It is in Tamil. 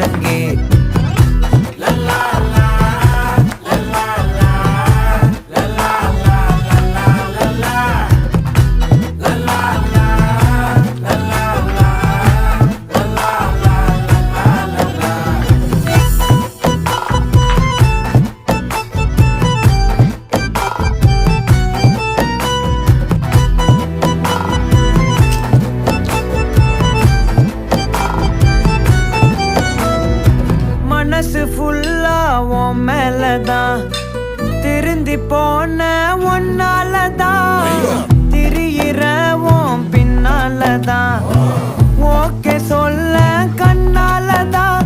ஒழுங்கே மனசு ஃபுல்லா உன் மேலதான் திருந்தி போன ஒன்னாலதான் திரியிற உன் பின்னாலதான் ஓகே சொல்ல கண்ணாலதான்